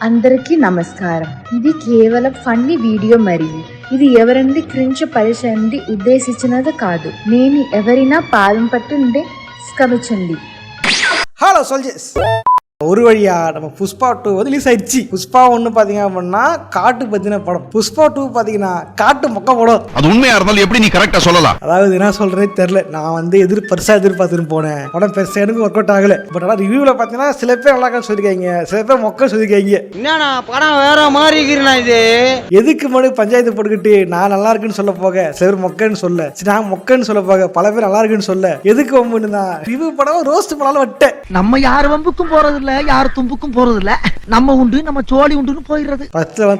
అందరికీ నమస్కారం. ఇది కేవలం ఫన్నీ వీడియో మరియు ఇది ఎవరండి క్రించ పరిచయండి ఉద్దేశించినది కాదు. నేను ఎవరైనా పాదం పట్టుండే క్షమించండి. ஹலோ சோல்ஜர்ஸ், ஒரு வழியா நம்ம புஷ்பா 2 வந்து ரிலீஸ் ஆயிடுச்சு. புஷ்பா 1 பாத்தீங்க அப்படின்னா காட்டு பத்தின படம். புஷ்பா 2 பாத்தீங்கன்னா காட்டு மொக்க படம். அது உண்மையா இருந்தாலும் எப்படி நீ கரெக்டா சொல்லலாம்? அதாவது என்ன சொல்றதே தெரியல. நான் வந்து பெருசா எதிர்பார்த்துட்டு போனேன். படம் பெருசா எனக்கு ஒர்க் அவுட் ஆகல. பட் ஆனா ரிவ்யூல பாத்தீங்கன்னா சில பேர் நல்லா சொல்லிருக்காங்க, சில பேர் மொக்க சொல்லிருக்காங்க. என்னன்னா படம் வேற மாதிரி இருக்குண்ணா. இது எதுக்கு மனு பஞ்சாயத்து போட்டுக்கிட்டு நான் நல்லா இருக்குன்னு சொல்ல போக சில பேர் மொக்கன்னு சொல்ல, நான் மொக்கன்னு சொல்ல போக பல பேர் நல்லா இருக்குன்னு சொல்ல, எதுக்கு வம்புன்னு தான் ரிவ்யூ படம் ரோஸ்ட் பண்ணாலும் வட்டேன். நம்ம யார் வம்புக்கும் போறது யார் தும்புக்கும் போறது இல்ல, நம்ம உண்டு நம்ம சோழி உண்டுன்னு போயிடுறது.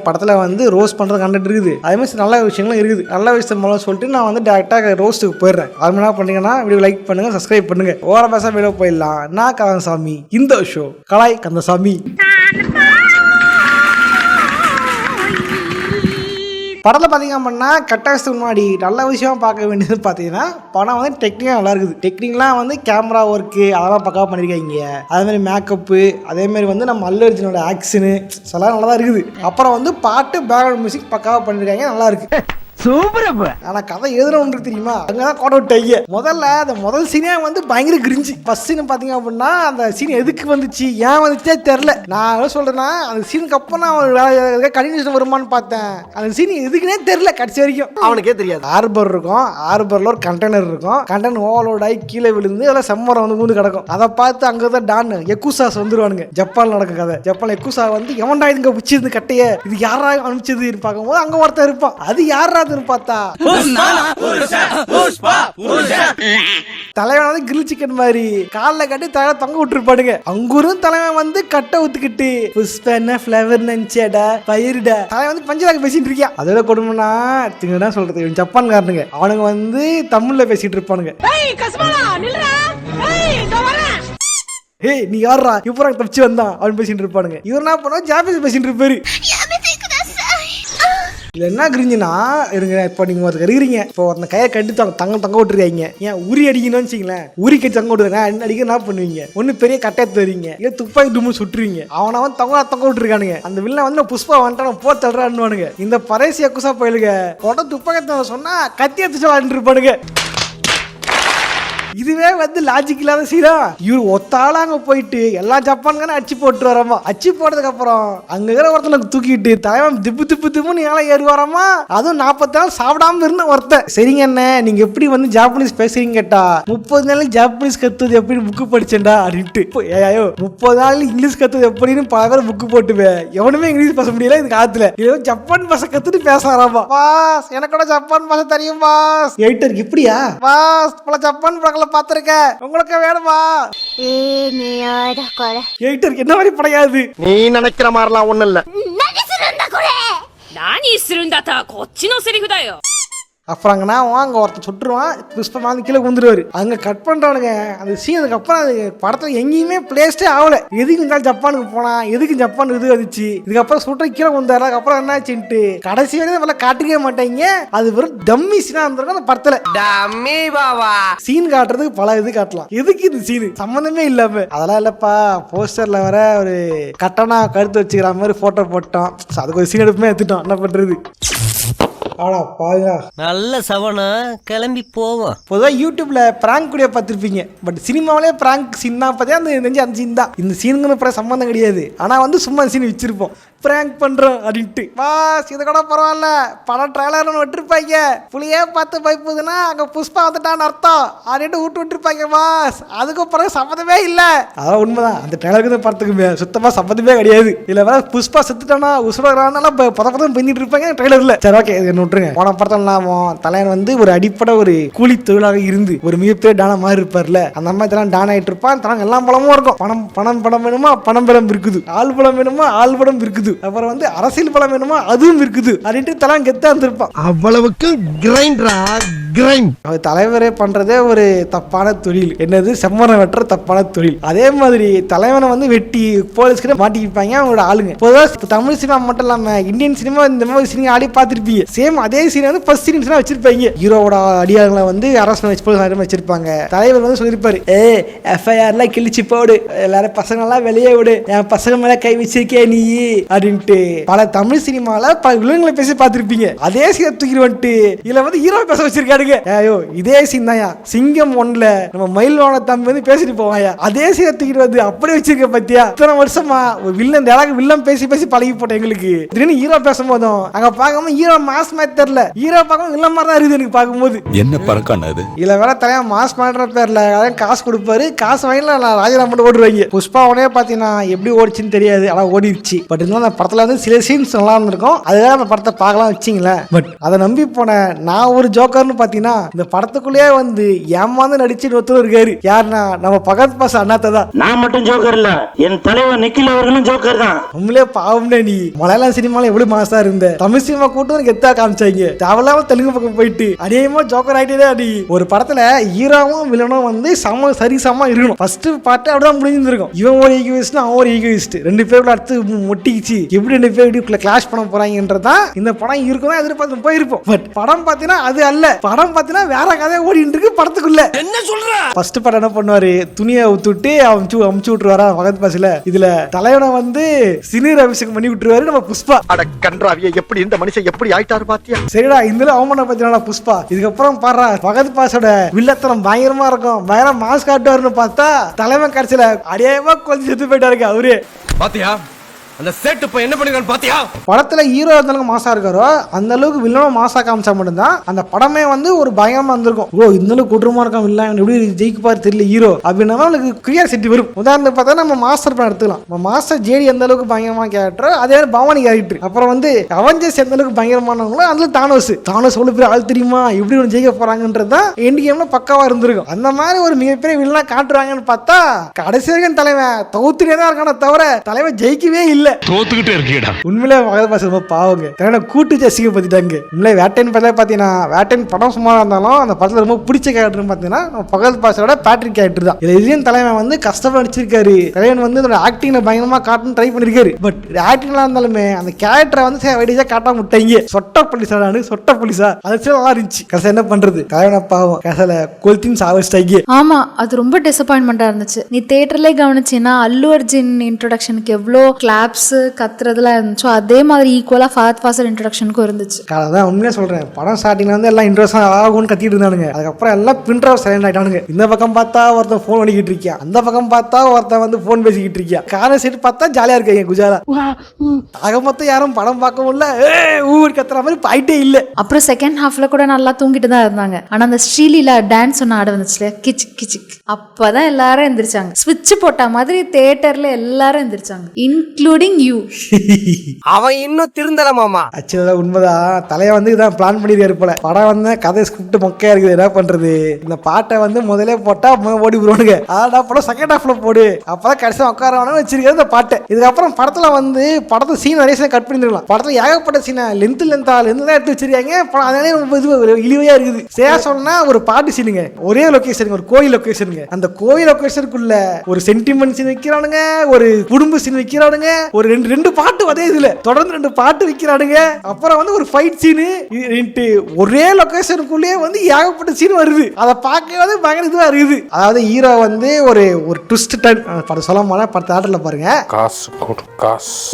படத்துல வந்து ரோஸ்ட் பண்றது கண்டென்ட் இருக்குது, அதே மாதிரி நல்ல விஷயங்களும் இருக்குது. நல்ல விஷயம் மூலம் சொல்லிட்டு நான் வந்து டேரக்டா ரோஸ்ட்டுக்கு போயிடுறேன். அது என்ன பண்ணீங்கன்னா வீடியோ லைக் பண்ணுங்க, சப்ஸ்கிரைப் பண்ணுங்க. ஓர பேச வீடியோ போயிடலாம். நான் கந்தசாமி, இந்த ஷோ கலாய் கந்தசாமி. படத்தில் பார்த்தீங்க அப்படின்னா கட்டாயத்துக்கு முன்னாடி நல்ல விஷயம் பார்க்க வேண்டியது பார்த்தீங்கன்னா படம் வந்து டெக்னிக்காக நல்லா இருக்குது. டெக்னிக்லாம் வந்து கேமரா ஒர்க்கு அதெல்லாம் பக்காவாக பண்ணியிருக்காங்க. அதேமாதிரி மேக்கப்பு, அதேமாதிரி வந்து நம்ம அல்லு அர்ஜுனோட ஆக்ஷனு எல்லாம் நல்லா தான் இருக்குது. அப்புறம் வந்து பாட்டு பேக்ரவுண்ட் மியூசிக் பக்காவாக பண்ணியிருக்காங்க, நல்லா இருக்கு. ஆனா கதை எதுன்னு தெரியுமா? அங்கதான் கோட் அவுட் ஆகிய முதல்ல அந்த முதல் சீனே வந்து பயங்கர கிரிஞ்சி. ஃபர்ஸ்ட் சீன் பாத்தீங்க அப்படின்னா அந்த சீன் எதுக்கு வந்துச்சு ஏன் வந்துச்சே தெரியல. நான் என்ன சொல்றேன்னா அந்த சீனுக்கு அப்புறம் நான் கண்டினியூஷன் வருமானு பார்த்தேன். அந்த சீன் எதுக்குன்னே தெரியல கடைசி வரைக்கும். அவனுக்கே தெரியாது. ஆர்பர் இருக்கும், ஆர்பர்ல ஒரு கண்டெய்னர் இருக்கும். கண்டெய்னர் ஓவர்லோட் ஆகி கீழே விழுந்து அதெல்லாம் செம்மரம் வந்து மூந்து கிடக்கும். அதை பார்த்து அங்கதான் டான் எக்குசாஸ் வந்துருவானுங்க. ஜப்பான்ல நடக்கும் கதை. ஜப்பான் எக்குசா வந்து எவன்டா இதுங்க பிடிச்சது கட்டைய, இது யாரா அனுப்பிச்சது பார்க்கும்போது அங்க ஒருத்தர் இருப்பான். அது யாரா பார்த்தா தலைவன் வந்து கிரில் சிக்கன் மாதிரி கால்ல கட்டி தலைவ தொங்க விட்டுருப்பாடுங்க. அங்குரும் தலைவன் வந்து கட்டை ஊத்துக்கிட்டு புஷ்பா என்ன ஃபிளவர் நினைச்சேடா பயிருடா தலைவன் வந்து பஞ்சலாக பேசிட்டு இருக்கியா. அதோட கொடுமைனா என்ன சொல்றது, ஜப்பான்காரனுங்க அவனுங்க வந்து தமிழ்ல பேசிட்டு இருப்பானுங்க. ஏய் நீ யாரா இப்ப தப்பிச்சு வந்தான் அவன் பேசிட்டு இருப்பானுங்க. இவர் என்ன பண்ணா ஜாப்பனீஸ் பேசிட்டு இருப்பாரு. இல்லை என்ன கிரிஞ்சுனா இருங்க, இப்போ நீங்கள் ஒருத்தர் இருக்கிறீங்க, இப்போ அந்த கையை கட்டி தங்க விட்டுருக்காங்க. ஏன் உரி அடிக்கணும்னு வச்சிங்களேன், உரி கட்டி தங்க விட்டுருங்க அடிக்க என்ன பண்ணுவீங்க? ஒன்று பெரிய கட்டையை தருவீங்க, இல்லை துப்பாக்கி தும்மு சுட்டுருவீங்க. அவனை வந்து தங்க விட்டுருக்கானுங்க. அந்த வில்ல வந்து புஷ்பா வந்துட்டான் போ தள்ளுறான்னுவானுங்க. இந்த பரேசியா குசா போயிலுங்க கொண்ட துப்பாக்கி சொன்னா கத்தி எடுத்து விளாண்டு இருப்பானுங்க. இதுவே வந்து லாஜிக் இல்லாத சீனா. இவர் ஒத்தால அங்க போயிட்டு எல்லா ஜப்பான்கான அச்சு போட்டு வரமா. அச்சு போட்டதுக்கு அப்புறம் அங்க இருக்கிற ஒருத்தனை தூக்கிட்டு தலைவன் திப்பு திப்பு திப்புன்னு ஏழை ஏறி வரமா. அதுவும் 40 நாள் சாப்பிடாம இருந்த ஒருத்தன். சரிங்க என்ன நீங்க எப்படி வந்து ஜாப்பனீஸ் பேசுறீங்க கேட்டா 30 நாள் ஜாப்பனீஸ் கத்துவது எப்படி புக்கு படிச்சேன்டா அப்படின்ட்டு. ஏயோ 30 நாள் இங்கிலீஷ் கத்துவது எப்படின்னு பல பேர் புக்கு போட்டுவேன். எவனுமே இங்கிலீஷ் பேச முடியல இந்த காலத்துல. ஜப்பான் பாஷை கத்துட்டு பேசுறாமா. பாஸ் எனக்கு கூட ஜப்பான் பாஷை தெரியும் பாஸ். எயிட்டருக்கு இப்படியா பாஸ் பல ஜப்பான் பாத்திருக்க உங்களுக்கு வேணுமா? என்ன மாதிரி படையாது நீ நினைக்கிற மாதிரிலாம் ஒண்ணு இல்ல. அப்புறங்கண்ணா வாங்க ஒருத்தர் சுட்டுருவான், புஷ்பா வந்து கீழே வந்துருவாரு. அங்க கட் பண்றானுங்க அந்த சீன். அதுக்கப்புறம் அது படத்துல எங்கேயுமே பிளேஸ்டே ஆகல. எதுக்கு இருந்தாலும் ஜப்பானுக்கு போனா, எதுக்கு ஜப்பான் இது வந்துச்சு, இதுக்கப்புறம் சுட்டுற கீழே வந்தாரு. அதுக்கப்புறம் என்னாச்சுன்ட்டு கடைசி வரையும் காட்டிக்கவே மாட்டாங்க. அது வெறும் டம்மி சீனா இருந்திருக்கும் அந்த படத்துல. டம்மி பாவா சீன் காட்டுறதுக்கு பல இது காட்டலாம். எதுக்கு இது சீன் சம்பந்தமே இல்லாம அதெல்லாம் இல்லப்பா. போஸ்டர்ல வர ஒரு கட்டணா கருத்து வச்சுக்கிற மாதிரி போட்டோ போட்டோம். அதுக்கு ஒரு சீன் எடுப்புமே எடுத்துட்டோம். என்ன பண்றது? நல்ல சவனா கிளம்பி போவோம். பொதுவாக யூடியூப்ல பிராங்க் கூட பார்த்துருப்பீங்க. பட் சினிமாவிலே பிராங்க் சீன் தான் பார்த்தா அந்த சீன் தான். இந்த சீனுக்கு சம்பந்தம் கிடையாது. ஆனால் வந்து சும்மா சீன் வச்சிருப்போம் பிராங்க் பண்றோம் அப்படின்ட்டு. பாஸ் இது கூட பரவாயில்ல, படம் ட்ரைலர்னு விட்டுருப்பாங்க. புளியே பார்த்து பயப்புதுன்னா அங்கே புஷ்பா வந்துட்டான்னு அர்த்தம் அப்படின்ட்டு விட்டுருப்பாங்க பாஸ். அதுக்கு பிறகு சம்மந்தமே இல்லை. அதான் உண்மைதான். அந்த ட்ரைலருக்கு படத்துக்குமே சுத்தமாக சம்மந்தமே கிடையாது. இல்லை வேற புஷ்பா செத்துட்டானா உசுரானால பதப்பதம் பண்ணிட்டு இருப்பாங்க ட்ரைலர்ல. சரி ஓகே என்ன விட்டுருங்க. போன படத்தில் இல்லாமல் தலைவன் வந்து ஒரு அடிப்படை ஒரு கூலி தொழிலாக இருந்து ஒரு மிகப்பெரிய டானா மாதிரி இருப்பார்ல, அந்த மாதிரி தான் டான் ஆகிட்டு இருப்பான். தனக்கு எல்லா படமும் இருக்கும். பணம் வேணுமா பணம் படம் இருக்குது, ஆள் படம் வேணுமா ஆள் படம் இருக்குது, அப்புறம் வந்து அரசியல் பலம் வேணுமா அதுவும் இருக்குது அப்படின்ட்டு தலாம் கெத்தா இருந்திருப்பான். அவ்வளவுக்கு கிரைண்டரா கிரைம். அவர் தலைவரே பண்றதே ஒரு தப்பான தொழில். என்னது? செம்மரம் வெட்டுற தப்பான தொழில். அதே மாதிரி தலைவனை வந்து வெட்டி போலீஸ்கிட்ட மாட்டிக்கிப்பாங்க அவங்களோட ஆளுங்க. பொதுவாக தமிழ் சினிமா மட்டும் இல்லாம இந்தியன் சினிமா இந்த மாதிரி சினிமா ஆடி பார்த்துருப்பீங்க. சேம் அதே சீன் வந்து ஃபர்ஸ்ட் சீன்ஸ் வச்சிருப்பாங்க. ஹீரோவோட அடியாளங்களை வந்து அரசு வச்சிருப்பாங்க. தலைவர் வந்து சொல்லியிருப்பாரு, எஃப்ஐஆர்லாம் கிழிச்சு போடு, எல்லாரும் பசங்க எல்லாம் வெளியே விடு, என் பசங்க மேல கை வச்சிருக்கே நீ அப்படின்ட்டு பல தமிழ் சினிமால பல வில்லங்களை பேசி பார்த்திருப்பீங்க. அதே சீனை தூக்கி வந்துட்டு இதுல வந்து ஹீரோ பேச வச்சிருக்காருங்க. ஐயோ இதே சீன் தான்யா சிங்கம் 1ல நம்ம மயில்வான தம்பி வந்து பேசிட்டு போவாயா, அதே சீனை தூக்கிட்டு வந்து அப்படியே வச்சிருக்க பத்தியா. இத்தனை வருஷமா ஒரு வில்லன் டயலாக் வில்லன் பேசி பேசி பழகி போட்டேன் எங்களுக்கு. திடீர்னு ஹீரோ பேசும்போதும் அங்க பார்க்கும்போது ஹீரோ மாஸ் மாதிரி தெரியல, ஹீரோ பார்க்கும் வில்லன் மாதிரி தான் இருக்குது எனக்கு பார்க்கும்போது. என்ன பறக்கான அது இதுல வேற தலையா மாஸ் பண்ற பேர்ல காசு கொடுப்பாரு, காசு வாங்கில ராஜினாமா பண்ணி ஓடுவாங்க. புஷ்பா உடனே பாத்தீங்கன்னா எப்படி ஓடிச்சுன்னு தெரியாது, ஆனா ஓடிடுச்சு. பட் இருந்தாலும் அந்த படத்துல வந்து சில சீன்ஸ் நல்லா இருந்திருக்கும், அதுதான் அந்த படத்தை பார்க்கலாம் வச்சிங்களேன். பட் அதை நம்பி போன நான் ஒரு ஜோக்கர்னு பாத்தீங்கன்னா இந்த படத்துக்குள்ளேயே வந்து ஏமாந்து நடிச்சு ஒருத்தர் இருக்காரு. யாருன்னா நம்ம பகத் பாஸ் அண்ணாத்த தான். நான் மட்டும் ஜோக்கர் இல்ல, என் தலைவர் நிக்கில் அவர்களும் ஜோக்கர் தான். உண்மையிலே பாவம்னா நீ மலையாளம் சினிமால எவ்வளவு மாசா இருந்த, தமிழ் சினிமா கூட்டம் கெத்தா காமிச்சாங்க, தேவையில்லாம தெலுங்கு பக்கம் போயிட்டு அதேமா ஜோக்கர் ஆயிட்டே அடி. ஒரு படத்துல ஹீரோவும் வில்லனும் வந்து சரிசமா இருக்கணும். ஃபர்ஸ்ட் பார்ட் அப்படிதான் முடிஞ்சிருக்கும். இவன் ஒரு ஈகோயிஸ்ட் அவன் ஒரு ஈகோயிஸ்ட், ரெண்டு பேருக்குள்ள அடுத்து மொட்டிச்சு எப்படி ரெண்டு பேர் கிளாஷ் பண்ண போறாங்கன்றதான் இந்த படம் இருக்கும் எதிர்பார்த்து போயிருப்போம். பட் படம் பாத்தீங்கன்னா அது அல்ல, படம் பாத்தீங்கன்னா வேற கதையை ஓடிட்டு இருக்கு படத்துக்குள்ள. என்ன சொல்ற? ஃபர்ஸ்ட் படம் என்ன பண்ணுவாரு, துணியை ஊத்துட்டு அமுச்சு விட்டுருவாரா பகத் பாஸ்ல. இதுல தலைவனை வந்து சினீர் அபிஷேகம் பண்ணி விட்டுருவாரு நம்ம புஷ்பா. அட கன்றாவிய எப்படி இந்த மனுஷன் எப்படி ஆயிட்டாரு பாத்தியா. சரிடா இந்த அவமானம் பத்தினா புஷ்பா. இதுக்கப்புறம் பாரு பகத் பாஸோட வில்லத்தனம் பயங்கரமா இருக்கும், பயங்கர மாஸ் காட்டுவாருன்னு பார்த்தா தலைவன் கடைசியில அடையமா கொஞ்சம் செத்து போயிட்டாருங்க அவரு. பாத்தியா அந்த செட் இப்ப என்ன பண்ணிருக்கான்னு பாத்தியா. படத்துல ஹீரோ எந்த அளவுக்கு மாசா இருக்காரோ அந்த அளவுக்கு வில்லனும் மாசா காமிச்சா மட்டும்தான் அந்த படமே வந்து ஒரு பயமா இருந்திருக்கும். ஓ இந்த அளவுக்கு குற்றமா இருக்கான் வில்லன், எப்படி ஜெயிக்குப்பாரு தெரியல ஹீரோ அப்படின்னா அவனுக்கு கிரியாசிட்டி வரும். உதாரணத்துக்கு பார்த்தா நம்ம மாஸ்டர் படம் எடுத்துக்கலாம். நம்ம மாஸ்டர் ஜேடி எந்த அளவுக்கு பயங்கரமா கேரக்டர், அதே மாதிரி பவானி கேரக்டர். அப்புறம் வந்து அவெஞ்சர்ஸ் எந்த அளவுக்கு பயங்கரமானவங்களோ அதுல தானோஸ் எவ்வளவு பெரிய ஆள் தெரியுமா, எப்படி ஒன்று ஜெயிக்க போறாங்கன்றதுதான் எண்ட் கேம்ல பக்காவா இருந்திருக்கும். அந்த மாதிரி ஒரு மிகப்பெரிய வில்லனா காட்டுறாங்கன்னு பார்த்தா கடைசி வரைக்கும் தலைவன் தோத்துட்டே தான் இருக்கான தவிர தலைவன் ஜெயிக்கவே இல்லை. தோத்துக்கிட்டே இருக்கீடா. உண்மையிலே மகத் பாஸ் ரொம்ப பாவங்க, தலைவனை கூட்டு ஜெசிக்க பத்திட்டாங்க. உண்மையிலே வேட்டைன் படம் பாத்தீங்கன்னா வேட்டைன் படம் சும்மா இருந்தாலும் அந்த படத்துல ரொம்ப பிடிச்ச கேரக்டர் பாத்தீங்கன்னா பகத் பாஸோட பேட்ரிக் கேரக்டர் தான். இதுலயும் தலைவன் வந்து கஷ்டப்பட்டு நடிச்சிருக்காரு. தலைவன் வந்து அதோட ஆக்டிங்ல பயங்கரமா காட்டணும் ட்ரை பண்ணிருக்காரு. பட் ஆக்டிங்லாம் இருந்தாலுமே அந்த கேரக்டரை வந்து வைடியா காட்டாம விட்டாங்க. சொட்ட போலீஸா அது நல்லா இருந்துச்சு. கடைசி என்ன பண்றது, தலைவனை பாவம் கடைசியில கொல்த்தின் சாவச்சிட்டாங்க. ஆமா அது ரொம்ப டிசப்பாயின்மெண்டா இருந்துச்சு. நீ தியேட்டர்லயே கவனிச்சீங்கன்னா அல்லு அர்ஜுன் இன்ட்ரோடக்ஷனுக்கு எவ்வளோ கிளாப்ஸ் கத்துறதுலாம் இருந்துச்சோ அதே மாதிரி ஈக்குவலா ஃபஹத் ஃபாசில் இன்ட்ரோடக்ஷனுக்கும் இருந்துச்சு. அதான் உண்மையா சொல்றேன், படம் ஸ்டார்டிங்ல வந்து எல்லாம் இன்ட்ரெஸ்ட் ஆகும்னு கத்திட்டு இருந்தானுங்க. அதுக்கப்புறம் எல்லாம் பின்ட்ரா சைலண்ட் ஆயிட்டானுங்க. இந்த பக்கம் பார்த்தா ஒருத்தன் போன் பண்ணிக்கிட்டு இருக்கான், அந்த பக்கம் பார்த்தா ஒருத்தன் வந்து போன் பேசிக்கிட்டு இருக்கான், காரணம் சைடு பார்த்தா ஜாலியா இருக்காங்க குஜாலா. ஆக மொத்தம் யாரும் படம் பார்க்க முடியல, ஊர் கத்துற மாதிரி பாயிட்டே இல்ல. அப்புறம் செகண்ட் ஹாஃப்ல கூட நல்லா தூங்கிட்டு தான் இருந்தாங்க. ஆனா அந்த ஸ்ரீலீலா டான்ஸ் ஒன்று ஆட வந்துச்சுல கிச் கிச்சிக், அப்பதான் எல்லாரும் எந்திரிச்சாங்க. ஸ்விட்ச் போட்ட மாதிரி தியேட்டர்ல எல்லாரும் எந்திரிச்சாங்க, இன்க்ளூடிங் யூ. அவன் இன்னும் திருந்தல மாமா. ஆக்சுவலா உண்மைதான், தலைய வந்து இதான் பிளான் பண்ணிருக்காரு போல. படம் வந்து கதை ஸ்கிரிப்ட் மொக்கையா இருக்குது, என்ன பண்றது, இந்த பாட்டை வந்து முதலே போட்டா ஓடி போடுவானுங்க, அதான் படம் செகண்ட் ஹாஃப்ல போடு, அப்பதான் கடைசியா உட்கார வச்சிருக்காரு இந்த பாட்டை. இதுக்கப்புறம் படத்துல வந்து படத்தை சீன் நிறைய சீன் கட் பண்ணிருக்கலாம். படத்துல ஏகப்பட்ட சீனை லென்த் தான் எடுத்து வச்சிருக்காங்க. அதனாலே இது இழிவையா இருக்குது. சரியா சொன்னா ஒரு பாட்டு சீனுங்க, ஒரே லொகேஷனுங்க, ஒரு கோயில் லொகேஷனுங்க. அந்த கோயில் லொகேஷனுக்குள்ள ஒரு சென்டிமெண்ட் சீன் வைக்கிறானுங்க, ஒரு குடும்ப சீன் வைக்கிறானுங்க, ஒரு ரெண்டு பாட்டு அதே இதுல தொடர்ந்து 2 பாட்டு வைக்கிறானுங்க. அப்புறம் வந்து ஒரு ஃபைட் சீனு, ஒரே லொகேஷனுக்குள்ளே வந்து ஏகப்பட்ட சீன் வருது. அதை பார்க்கவே பயங்கர இதுவா இருக்குது. அதாவது ஹீரோ வந்து ஒரு ட்விஸ்ட் டன் படம் சொல்ல போனா படத்தை ஆட்டர்ல பாருங்க,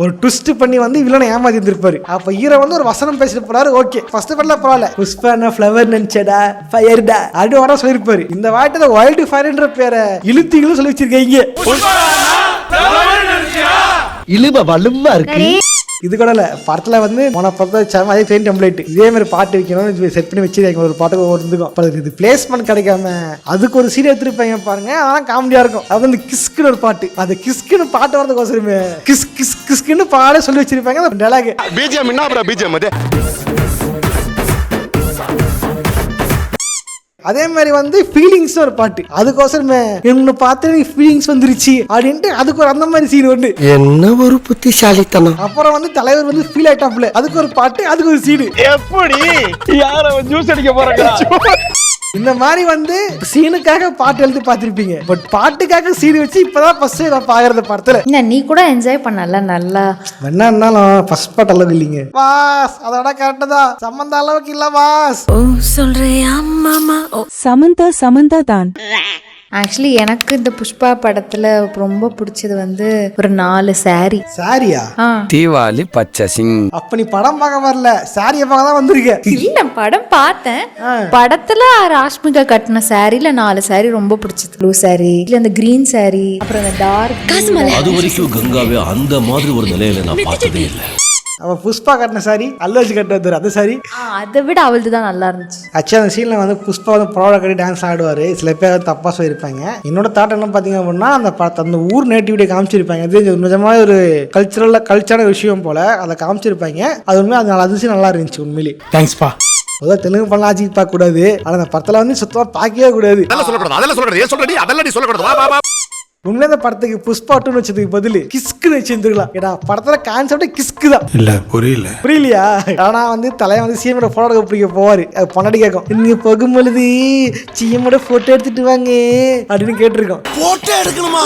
ஒரு ட்விஸ்ட் பண்ணி வந்து வில்லனை ஏமாத்தி இருந்திருப்பாரு. அப்ப ஹீரோ வந்து ஒரு வசனம் பேசிட்டு போறாரு. ஓகே ஃபர்ஸ்ட் படல பரவாயில்ல, புஷ்பா ஃப்ளவர் நினைச்சடா ஃபயர்டா அப்படி வர சொல்லிருப்பாரு. இந்த வாட்டி வைல்டு ஃபயர்ன்ற பேரை இழுத்திகளும் சொல்லி வச்சிருக்கீங்க. இழுவ வலுவா இருக்கு. இது கூட இல்ல, படத்துல வந்து போன படத்தை அதே சேம் டெம்ப்ளேட் இதே மாதிரி பாட்டு வைக்கணும் செட் பண்ணி வச்சிருக்காங்க. ஒரு பாட்டுக்கு ஒரு இருந்துக்கும், இது பிளேஸ்மெண்ட் கிடைக்காம அதுக்கு ஒரு சீன் எடுத்துருப்பாங்க பாருங்க, அதெல்லாம் காமெடியா இருக்கும். அது வந்து கிஸ்குன்னு ஒரு பாட்டு, அது கிஸ்குன்னு பாட்டு வரதுக்கோசரமே கிஸ் கிஸ் கிஸ்குன்னு பாட சொல்லி வச்சிருப்பாங்க. டயலாக் பிஜிஎம் என்ன பிஜிஎம் அது. அதே மாதிரி வந்து ஃபீலிங்ஸ் ஒரு பாட்டு, அதுக்கோசரமே என்ன பார்த்து ஃபீலிங்ஸ் வந்துருச்சு அப்படின்ட்டு அதுக்கு ஒரு அந்த மாதிரி சீன் ஒன்று. என்ன ஒரு புத்திசாலித்தனம். அப்புறம் வந்து தலைவர் வந்து ஃபீல் ஆயிட்டாப்ல, அதுக்கு ஒரு பாட்டு, அதுக்கு ஒரு சீனு. எப்படி யார ஜூஸ் அடிக்க போறாங்க? இந்த மாதிரி வந்து சீனுக்காக பாட்டு எழுதி பார்த்திருப்பீங்க, பட் பாட்டுக்காக சீன் வச்சு இப்பதான் ஃபர்ஸ்ட் நான் பாக்குறது படத்துல. என்ன நீ கூட என்ஜாய் பண்ணல நல்லா? என்ன இருந்தாலும் ஃபர்ஸ்ட் பாட்டு அளவுக்கு இல்லைங்க பாஸ், அதோட கரெக்ட் தான், சம்பந்த அளவுக்கு இல்ல பாஸ். சமந்தா தான். ஆக்சுவலி எனக்கு இந்த புஷ்பா படத்துல ரொம்ப பிடிச்சது வந்து ஒரு 4 saree. சாரியா? தீவாளி பச்சை சிங். அப்ப நீ படம் பார்க்க வரல, சாரிய பார்க்க தான் வந்திருக்க. இல்ல படம் பார்த்தேன். படத்துல ராஷ்மிகா கட்டின சாரில 4 saree ரொம்ப பிடிச்சது. ப்ளூ saree, இல்ல அந்த கிரீன் saree, அப்புறம் அந்த டார்க். அது வரைக்கும் கங்காவே அந்த மாதிரி ஒரு நிலையில நான் பார்த்ததே இல்லை. அவன் புஷ்பா கட்டின சாரி, அல்லு கட்ட வந்தாரு அந்த சாரி. அதை விட அவளது தான் நல்லா இருந்துச்சு. ஆக்சுவலி அந்த சீன்ல வந்து புஷ்பா வந்து புடவை கட்டி டான்ஸ் ஆடுவாரு. சில பேர் தப்பா சொல்லியிருப்பாங்க. என்னோட தாட் என்ன பாத்தீங்க அப்படின்னா, அந்த ஊர் நேட்டிவிட்டியை காமிச்சிருப்பாங்க. இது நிஜமாக ஒரு கல்ச்சரான விஷயம் போல அதை காமிச்சிருப்பாங்க. அது உண்மையாக அது அதிசயம் நல்லா இருந்துச்சு உண்மையிலே. தேங்க்ஸ்பா. அதாவது தெலுங்கு பண்ணலாம் ஆட்சி பார்க்க கூடாது, ஆனா அந்த படத்துல வந்து சுத்தமா பார்க்கவே கூடாது. உண்மையில இந்த படத்துக்கு புஷ்பா 2 வச்சதுக்கு பதில் கிஸ்குன்னு வச்சிருந்துருக்கலாம். ஏன்னா படத்துல கான்செப்ட் கிஸ்கு தான். இல்ல புரியலையா? ஆனா வந்து தலைவன் வந்து சிஎமோட போட்டோ பிடிக்க போவாரு. பொன்னாடி கேட்கும், நீங்க போகும்பொழுது சிஎமோட போட்டோ எடுத்துட்டு வாங்க அப்படின்னு கேட்டிருக்கோம். போட்டோ எடுக்கணுமா?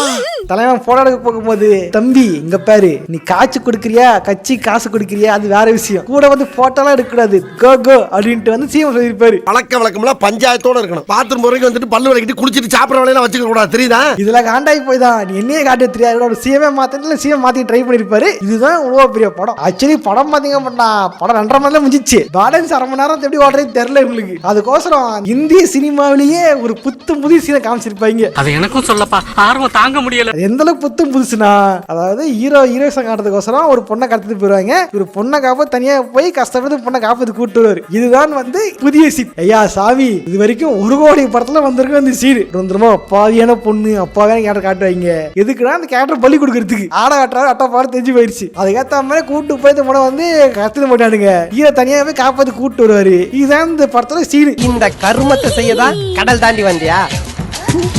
தலைவன் போட்டோ எடுக்க போகும்போது, தம்பி இங்க பாரு, நீ காய்ச்சி கொடுக்குறியா கட்சி காசு கொடுக்குறியா அது வேற விஷயம், கூட வந்து போட்டோ எல்லாம் எடுக்கக்கூடாது, கோ கோ அப்படின்ட்டு வந்து சிஎம் சொல்லியிருப்பாரு. வழக்கம்லாம் பஞ்சாயத்தோட இருக்கணும். பாத்ரூம் முறைக்கு வந்துட்டு பல்லு வலிக்கிட்டு குளிச்சிட்டு சாப்பிட வேலையெல்லாம் வச்சுக்க கூடாது, தெரியுதா? இதுல காண்டாய் போய் தான் நீ என்னையே காட்ட தெரியாது, சிஎம்ஏ மாத்தல சிஎம் மாத்தி ட்ரை பண்ணிருப்பாரு. இதுதான் இவ்வளவு பெரிய படம். ஆக்சுவலி படம் பாத்தீங்க அப்படின்னா படம் 2.5 மணி நேரம் முடிஞ்சிச்சு. பேலன்ஸ் 1/2 மணி நேரம் எப்படி ஓடுறது தெரியல உங்களுக்கு. அதுக்கோசரம் இந்திய சினிமாவிலேயே ஒரு புது சீனை காமிச்சிருப்பாங்க. அது எனக்கும் சொல்லப்பா, ஆர்வம் தாங்க முடியல. எந்த அளவுக்கு புதுசுனா, அதாவது ஹீரோயிசம் காட்டுறதுக்கோசரம் ஒரு பொண்ணை கடத்திட்டு போயிருவாங்க. ஒரு பொண்ணை காப்ப தனியா போய் கஷ்டப்பட்டு பொண்ணை காப்பது கூட்டு வருவாரு. இதுதான் வந்து புதிய சீன். ஐயா சாமி, இது வரைக்கும் 1 கோடி படத்துல வந்திருக்கு அந்த சீன். ரொம்ப அப்பாவியான பொண்ணு, அப்பாவியான கேரக்டர் காட்டுவாங்க. எதுக்குன்னா அந்த கேரக்டர் பலி கொடுக்கறதுக்கு. ஆட காட்டுறாரு, அட்டா பாடு தெரிஞ்சு போயிருச்சு. அதுக்கேற்ற மாதிரி கூட்டு போய் இந்த படம் வந்து கத்துக்க மாட்டானுங்க. ஹீரோ தனியா போய் காப்பாத்து கூட்டு வருவாரு. இதுதான் இந்த படத்துல சீன். இந்த கருமத்தை செய்யதான் கடல் தாண்டி வந்தியா?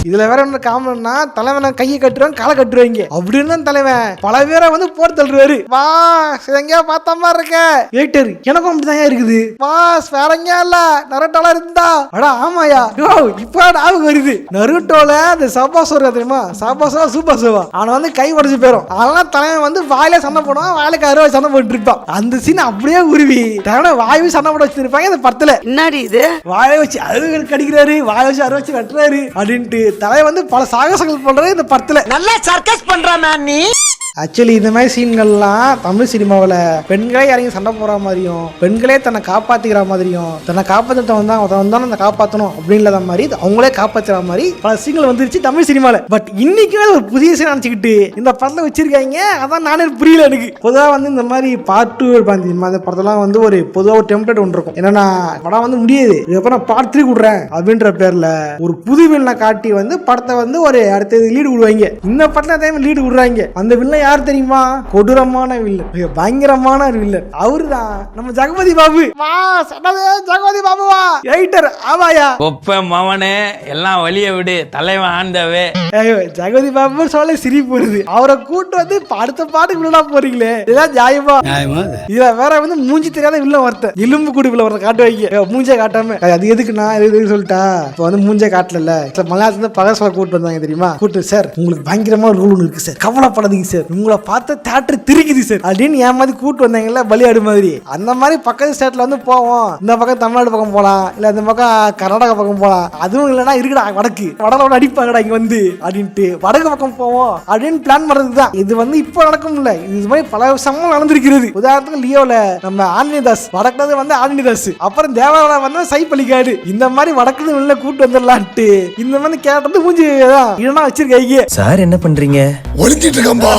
இதுல வேற என்ன காமெடினா, தலைவனை கையை கட்டுருவாங்க, காலை கட்டுருவாங்க. அப்படின்னு தான் தலைவன் பல பேரை வந்து போர் தள்ளுவாரு. வா எங்கேயா பார்த்த மாதிரி இருக்க ஏட்டர், எனக்கும் அப்படிதான் இருக்குது. வாஸ் வேற எங்கேயா இல்ல நருட்டோல இருந்தா? அடா ஆமாயா, இப்ப ஞாபகம் வருது. நருட்டோல அந்த சபாசோர் தெரியுமா, சபாசோவா சூப்பர்சோவா, அவனை வந்து கை உடச்சு போயிடும். அதெல்லாம் தலைவன் வந்து வாயில சண்டை போடுவான், வாயிலுக்கு 60 சண்டை போட்டு இருப்பான். அந்த சீன் அப்படியே உருவி தலைவனை வாயு சண்டை போட வச்சிருப்பாங்க இந்த படத்துல. என்னடி இது? வாயை வச்சு அருவல் கடிக்கிறாரு, வாயை வச்சு அருவ வச்சு வெட்டுறாரு அப்படின்ட்டு தலை வந்து பல சாகசங்கள் பண்றது இந்த படத்துல. நல்லா சர்க்கஸ் பண்றானே நீ. ஆக்சுவலி இந்த மாதிரி சீன்கள்லாம் தமிழ் சினிமாவில் பெண்களே இறங்கி சண்டை போடுற மாதிரியும், பெண்களே தன்னை காப்பாற்றிக்கிற மாதிரியும், தன்னை காப்பாற்றிட்டு வந்தாலும் அந்த காப்பாற்றணும் அப்படின்றத மாதிரி அவங்களே காப்பாற்றுற மாதிரி பல சீன்கள் வந்துருச்சு தமிழ் சினிமாவில். பட் இன்னைக்குமே ஒரு புதிய சீன் நினச்சிக்கிட்டு இந்த படத்தில் வச்சிருக்காங்க. அதான் நானே புரியல எனக்கு. பொதுவாக வந்து இந்த மாதிரி பார்ட் 2 அந்த படத்தெல்லாம் வந்து ஒரு பொதுவாக ஒரு டெம்ப்ளேட் ஒன்று இருக்கும். என்னன்னா படம் வந்து முடியாது, இதுக்கப்புறம் நான் பார்ட் 3 விடுறேன் அப்படின்ற பேரில் ஒரு புது வில்லனை காட்டி வந்து படத்தை வந்து ஒரு அடுத்தது லீடு விடுவாங்க. இந்த படத்தில் அதே மாதிரி லீடு விடுறாங்க. அந்த வில்லன் யார் தெரியுமா? கொடூரமான வில்லன், பயங்கரமான வில்லன். அவருதான் நம்ம ஜெகபதி பாபு. ஜெகபதி பாபுவா எடிட்டர். ஆமாயா ஒப்ப மவனே எல்லாம் வழிய விடு, தலைவன் ஆண்டவே. ஜெகபதி பாபு சொல்ல சிரிப்பு வருது. அவரை கூட்டு வந்து அடுத்த பாட்டுக்கு வில்லனா போறீங்களே, இதான் ஜாயமா? இதுல வேற வந்து மூஞ்சி தெரியாத வில்லன் ஒருத்தன், எலும்பு கூடு வில்ல ஒருத்தன் காட்டுவாங்க. மூஞ்சே காட்டாம அது எதுக்குன்னா எதுக்கு சொல்லிட்டா, இப்ப வந்து மூஞ்சே காட்டல மலையாளத்துல பகசோல கூட்டு வந்தாங்க தெரியுமா. கூட்டு சார் உங்களுக்கு பயங்கரமா ரூல் ஒன்று இருக்கு சார், கவலைப்படாதீங்க சார், உங்களை பார்த்த தியேட்டர் திருக்குது சார் அப்படின்னு ஏமாதி கூட்டு வந்தாங்கல்ல பலியாடு மாதிரி. அந்த மாதிரி பக்கத்து ஸ்டேட்ல வந்து போவோம், இந்த பக்கம் தமிழ்நாடு பக்கம் போலாம், இல்ல இந்த பக்கம் கர்நாடகா பக்கம் போலாம். அதுவும் இல்லைன்னா இருக்குடா வடலோட அடிப்பாங்கடா இங்க வந்து அப்படின்ட்டு வடக்கு பக்கம் போவோம் அப்படின்னு பிளான் பண்றதுக்கு தான். இது வந்து இப்போ நடக்கும் இல்ல, இது மாதிரி பல வருஷமும் நடந்திருக்கிறது. உதாரணத்துக்கு லியோல நம்ம ஆண்டனிதாஸ் வடக்குறது வந்து ஆண்டனிதாஸ், அப்புறம் தேவாலா வந்து சைப்பலிக்காடு. இந்த மாதிரி வடக்குது வெளில கூட்டு வந்துடலான்ட்டு இந்த மாதிரி கேட்டது மூஞ்சி இல்லைன்னா வச்சிருக்கீங்க. சார் என்ன பண்றீங்க? ஒளிச்சிட்டு இருக்கம்பா.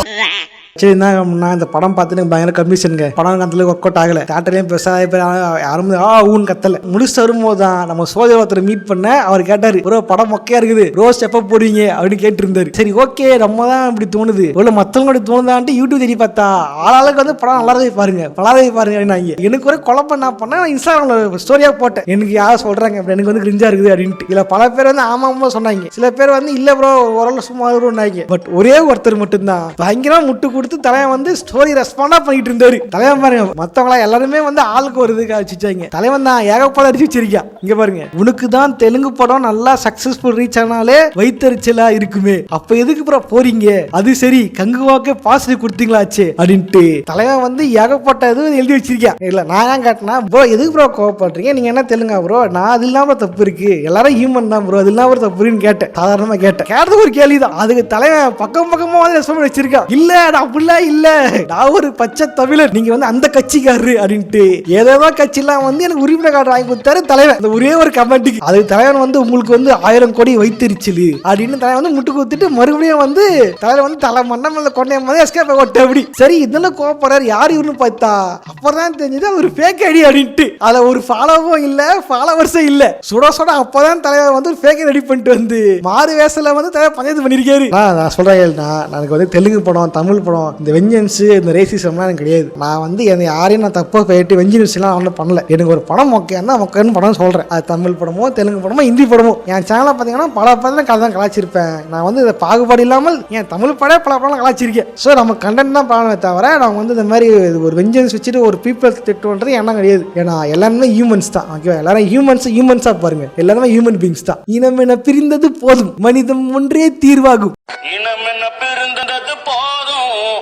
சரி நான் இந்த படம் பார்த்துட்டு பயங்கர கமிஷனுங்க, படம் அந்த ஒர்க் அவுட் ஆகல, தேட்டர்லயும் பெருசாக யாரும் ஊன்னு கத்தல. முடிச்சு வரும்போது தான் நம்ம சோதனை ஒருத்தர் மீட் பண்ண, அவர் கேட்டாரு ப்ரோ படம் மொக்கையா இருக்குது, ரோஸ் எப்ப போடுவீங்க அப்படின்னு கேட்டு இருந்தாரு. சரி ஓகே நம்ம தான் இப்படி தோணுது, இவ்வளவு மத்தவங்க அப்படி தோணுதான்ட்டு யூடியூப் தேடி பார்த்தா ஆளாளுக்கு வந்து படம் நல்லாவே பாருங்க பலாதே பாருங்க. எனக்கு ஒரு குழப்பம் என்ன பண்ண, இன்ஸ்டாகிராம்ல ஸ்டோரியா போட்டேன், எனக்கு யாரும் சொல்றாங்க எனக்கு வந்து கிரிஞ்சா இருக்குது அப்படின்ட்டு. இல்ல பல பேர் வந்து ஆமா சொன்னாங்க, சில பேர் வந்து இல்ல ப்ரோ ஓரளவு சும்மா இருந்தாங்க. பட் ஒரே ஒருத்தர் மட்டும்தான் பயங்கரமா முட்டு கொடுத்து தலைவன் வந்து ஸ்டோரி ரெஸ்பாண்டா பண்ணிட்டு இருந்தாரு. தலைவன் பாருங்க, மத்தவங்களா எல்லாருமே வந்து ஆளுக்கு ஒரு இதுக்கு வச்சுட்டாங்க, தலைவன் தான் ஏகப்பட அடிச்சு வச்சிருக்கா. இங்க பாருங்க, உனக்கு தான் தெலுங்கு படம் நல்லா சக்சஸ்ஃபுல் ரீச் ஆனாலே வைத்தறிச்சலா இருக்குமே, அப்ப எதுக்கு ப்ரோ போறீங்க, அது சரி கங்குவாக்கு பாசிட்டிவ் கொடுத்தீங்களாச்சு அப்படின்ட்டு தலைவன் வந்து ஏகப்பட்ட இது எழுதி வச்சிருக்கா. இல்ல நான் ஏன் கேட்டனா ப்ரோ எதுக்கு ப்ரோ கோவப்படுறீங்க, நீங்க என்ன தெலுங்கா ப்ரோ, நான் அது இல்லாம தப்பு இருக்கு, எல்லாரும் ஹியூமன் தான் ப்ரோ, அது இல்லாம ஒரு தப்புன்னு கேட்டேன். சாதாரணமா கேட்டது ஒரு கேள்விதான், அதுக்கு தலைவன் பக்கமா வந்து ரெஸ்பாண்ட் வச்சிருக்கா. இல்ல அப்படிலாம் இல்ல, நான் ஒரு பச்சை தமிழர், நீங்க வந்து அந்த கட்சிக்காரரு அப்படின்ட்டு ஏதோ கட்சியெல்லாம் வந்து எனக்கு உரிமை கார்டு வாங்கி கொடுத்தாரு தலைவன். அந்த ஒரே ஒரு கமெண்ட்டுக்கு அதுக்கு தலைவன் வந்து உங்களுக்கு வந்து 1000 கோடி வைத்திருச்சு அப்படின்னு தலைவன் வந்து முட்டு கொடுத்துட்டு மறுபடியும் வந்து தலைவன் வந்து தலை மண்ண கொண்டே மாதிரி எஸ்கேப் ஓட்ட அப்படி. சரி இதெல்லாம் கோவப்படுறாரு யார் இவருன்னு பார்த்தா அப்பதான் தெரிஞ்சது அவர் ஃபேக் ஐடி அப்படின்ட்டு. அதுல ஒரு ஃபாலோவும் இல்ல ஃபாலோவர்ஸும் இல்ல, சுட அப்பதான் தலைவர் வந்து ஃபேக் ரெடி பண்ணிட்டு வந்து மாறு வேசல வந்து தலைவர் பஞ்சாயத்து பண்ணிருக்காரு. நான் சொல்றேன், எனக்கு வந்து தெலுங்கு படம் தமிழ் படம் இந்த வெஞ்சன்ஸ் இந்த ரேசிசம்லாம் எனக்கு கிடையாது. நான் வந்து யாரையும் நான் தப்பா போயிட்டு வெஞ்சன்ஸ் எல்லாம் ஒன்றும் பண்ணல. எனக்கு ஒரு படம் மொக்கன்னு படம் சொல்றேன், அது தமிழ் படமோ தெலுங்கு படமோ ஹிந்தி படமோ. என் சேனலை பார்த்தீங்கன்னா பல படம் கதை தான் கலாச்சிருப்பேன். நான் வந்து இதை பாகுபாடு இல்லாமல் என் தமிழ் படம் பல படம் கலாச்சிருக்கேன். ஸோ நம்ம கண்டென்ட் தான் பண்ணவே தவிர நான் வந்து இந்த மாதிரி ஒரு வெஞ்சன்ஸ் வச்சுட்டு ஒரு பீப்புள் திட்டுன்றது என்ன கிடையாது. ஏன்னா எல்லாருமே ஹியூமன்ஸ் தான், ஓகேவா? எல்லாரும் ஹியூமன்ஸா பாருங்க, எல்லாருமே ஹியூமன் பீங்ஸ் தான். இனம் என பிரிந்தது போதும், மனிதம் ஒன்றே தீர்வாகும். இனம் என்ன பிரிந்தது போதும்,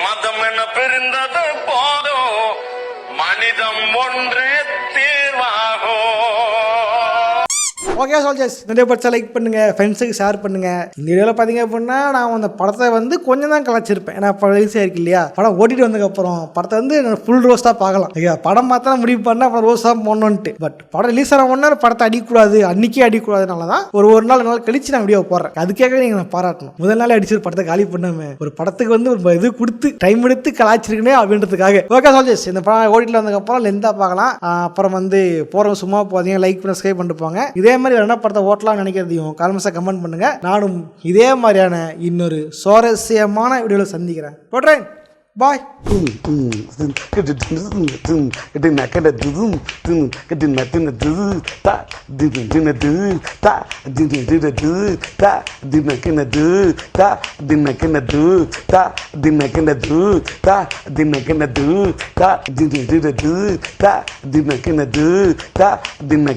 மதம் என்ன பிரிந்தது போதும், மனிதம் ஒன்றே தீர்வாகும். ஓகே சோல்ஜர்ஸ், நிறைய பட்சம் லைக் பண்ணுங்க, ஃப்ரெண்ட்ஸுக்கு ஷேர் பண்ணுங்க. இந்த வீடியோவில் பார்த்தீங்க அப்படின்னா நான் அந்த படத்தை வந்து கொஞ்சம் தான் கலாச்சிருப்பேன், ஏன்னா படம் ரிலீஸ் ஆயிருக்கு இல்லையா. படம் ஓட்டிட்டு வந்ததுக்கப்புறம் படத்தை வந்து ஃபுல் ரோஸ்ட்டாக பார்க்கலாம். ஓகே, படம் பார்த்தா முடிவு பண்ணால் அப்புறம் ரோஸாக போடணுன்ட்டு. பட் படம் ரிலீஸ் ஆன ஒன்றா படத்தை அடிக்கூடாது, அன்னைக்கே அடிக்கூடாதுனால தான் ஒரு நாள் கழிச்சு நான் வீடியோ போடுறேன். அதுக்காக நீங்கள் நான் பாராட்டணும். முதல் நாள் அடிச்சு படத்தை காலி பண்ணாம ஒரு படத்துக்கு வந்து ஒரு இது கொடுத்து டைம் எடுத்து கலாச்சிருக்கனே அப்படின்றதுக்காக. ஓகே சோல்ஜர்ஸ், இந்த படம் ஓட்டிட்டு வந்ததுக்கப்புறம் லென்த்தாக பார்க்கலாம். அப்புறம் வந்து போகிறவங்க சும்மா போதீங்க, லைக் பண்ணி சப்ஸ்கிரைப் பண்ணிட்டு போங்க. இதே மாதிரி என்ன படத்தை ஓட்டலாம் நினைக்கிறதையும் கால்மஸா கமெண்ட் பண்ணுங்க. நானும் இதே மாதிரியான இன்னொரு சுவாரஸ்யமான வீடியோவில் சந்திக்கிறேன். போடுறேன், பாய்.